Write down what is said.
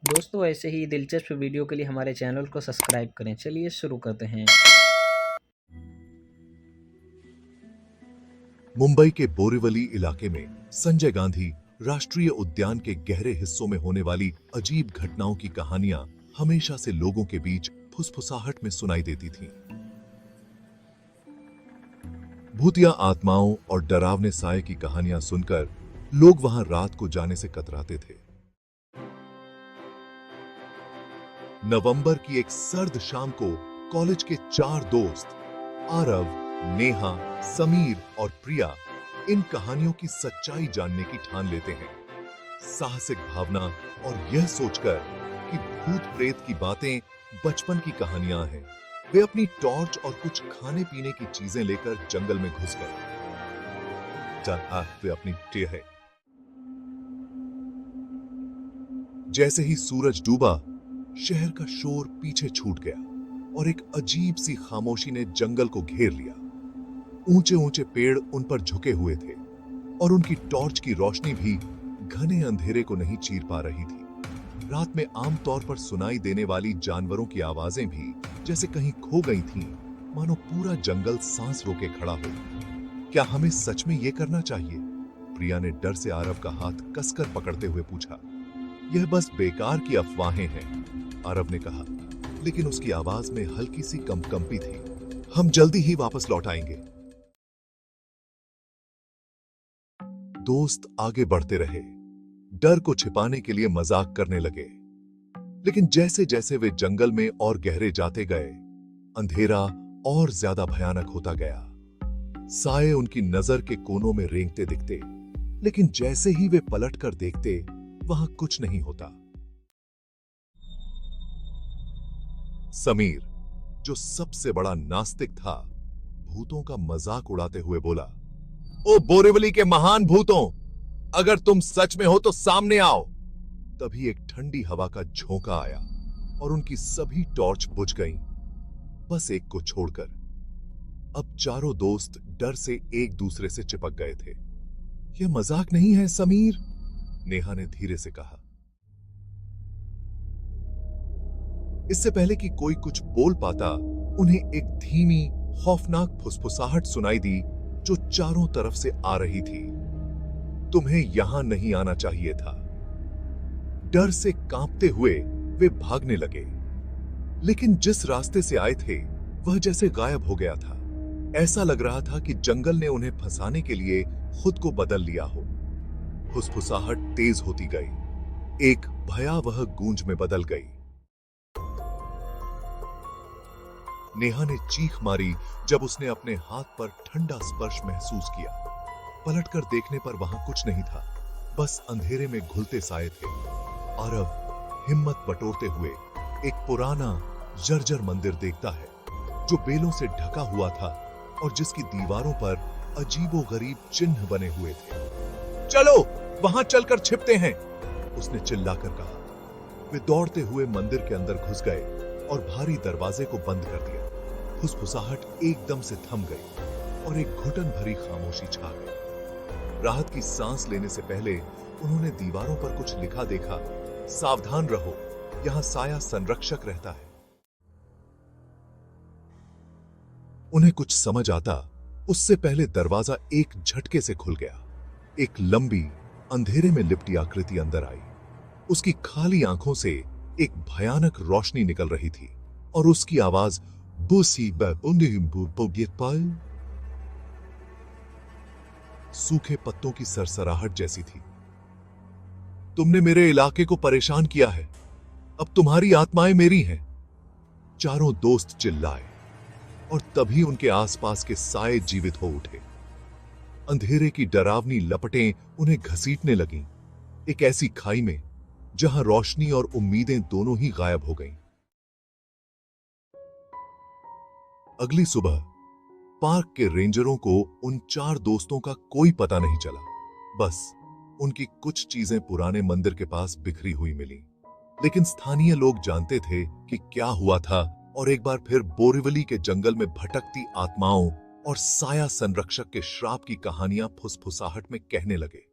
दोस्तों ऐसे ही दिलचस्प वीडियो के लिए हमारे चैनल को सब्सक्राइब करें। चलिए शुरू करते हैं। मुंबई के बोरीवली इलाके में संजय गांधी राष्ट्रीय उद्यान के गहरे हिस्सों में होने वाली अजीब घटनाओं की कहानियां हमेशा से लोगों के बीच फुसफुसाहट में सुनाई देती थीं। भूतिया आत्माओं और डरावने साये की कहानियां सुनकर लोग वहां रात को जाने से कतराते थे। नवंबर की एक सर्द शाम को कॉलेज के 4 दोस्त आरव, नेहा, समीर और प्रिया इन कहानियों की सच्चाई जानने की ठान लेते हैं। साहसिक भावना और यह सोचकर कि भूत प्रेत की बातें बचपन की कहानियां हैं, वे अपनी टॉर्च और कुछ खाने पीने की चीजें लेकर जंगल में घुस गए। जहां वे अपनी टे है। जैसे ही सूरज डूबा, शहर का शोर पीछे छूट गया और एक अजीब सी खामोशी ने जंगल को घेर लिया। ऊंचे ऊंचे पेड़ उन पर झुके हुए थे और उनकी टॉर्च की रोशनी भी घने अंधेरे को नहीं चीर पा रही थी। रात में आमतौर पर सुनाई देने वाली जानवरों की आवाजें भी जैसे कहीं खो गई थीं, मानो पूरा जंगल सांस रोके खड़ा हो। क्या हमें सच में यह करना चाहिए? प्रिया ने डर से आरव का हाथ कसकर पकड़ते हुए पूछा। यह बस बेकार की अफवाहें हैं, आरव ने कहा, लेकिन उसकी आवाज में हल्की सी कंपी थी। हम जल्दी ही वापस लौट आएंगे। दोस्त आगे बढ़ते रहे, डर को छिपाने के लिए मजाक करने लगे। लेकिन जैसे जैसे वे जंगल में और गहरे जाते गए, अंधेरा और ज्यादा भयानक होता गया। साए उनकी नजर के कोनों में रेंगते दिखते, लेकिन जैसे ही वे पलट कर देखते, वहां कुछ नहीं होता। समीर, जो सबसे बड़ा नास्तिक था, भूतों का मजाक उड़ाते हुए बोला, ओ बोरीवली के महान भूतों, अगर तुम सच में हो तो सामने आओ। तभी एक ठंडी हवा का झोंका आया और उनकी सभी टॉर्च बुझ गईं, बस एक को छोड़कर। अब चारों दोस्त डर से एक दूसरे से चिपक गए थे। यह मजाक नहीं है समीर, नेहा ने धीरे से कहा। इससे पहले कि कोई कुछ बोल पाता, उन्हें एक धीमी खौफनाक फुसफुसाहट सुनाई दी जो चारों तरफ से आ रही थी। तुम्हें यहां नहीं आना चाहिए था। डर से कांपते हुए वे भागने लगे, लेकिन जिस रास्ते से आए थे वह जैसे गायब हो गया था। ऐसा लग रहा था कि जंगल ने उन्हें फंसाने के लिए खुद को बदल लिया हो। फुसफुसाहट तेज होती गई, एक भयावह गूंज में बदल गई। नेहा ने चीख मारी जब उसने अपने हाथ पर ठंडा स्पर्श महसूस किया। पलटकर देखने पर वहां कुछ नहीं था, बस अंधेरे में घुलते साए थे। आरव हिम्मत बटोरते हुए एक पुराना जर्जर मंदिर देखता है, जो बेलों से ढका हुआ था और जिसकी दीवारों पर अजीबोगरीब चिन्ह बने हुए थे। चलो वहां चलकर छिपते हैं, उसने चिल्लाकर कहा। वे दौड़ते हुए मंदिर के अंदर घुस गए और भारी दरवाजे को बंद कर दिया। फुसफुसाहट एकदम से थम गई और एक घुटन भरी खामोशी छा गई। राहत की सांस लेने से पहले उन्होंने दीवारों पर कुछ लिखा देखा। सावधान रहो, यहां साया संरक्षक रहता है। उन्हें कुछ समझ आता उससे पहले दरवाजा एक झटके से खुल गया। एक लंबी अंधेरे में लिपटी आकृति अंदर आई। उसकी खाली आंखों से एक भयानक रोशनी निकल रही थी और उसकी आवाज सूखे पत्तों की सरसराहट जैसी थी। तुमने मेरे इलाके को परेशान किया है, अब तुम्हारी आत्माएं मेरी हैं। चारों दोस्त चिल्लाए और तभी उनके आसपास के साए जीवित हो उठे। अंधेरे की डरावनी लपटें उन्हें घसीटने लगीं, एक ऐसी खाई में जहां रोशनी और उम्मीदें दोनों ही गायब हो गईं। अगली सुबह पार्क के रेंजरों को उन 4 दोस्तों का कोई पता नहीं चला। बस उनकी कुछ चीजें पुराने मंदिर के पास बिखरी हुई मिली। लेकिन स्थानीय लोग जानते थे कि क्या हुआ था और एक बार फिर बोरीवली के जंगल में भटकती आत्माओं और साया संरक्षक के श्राप की कहानियां फुसफुसाहट में कहने लगे।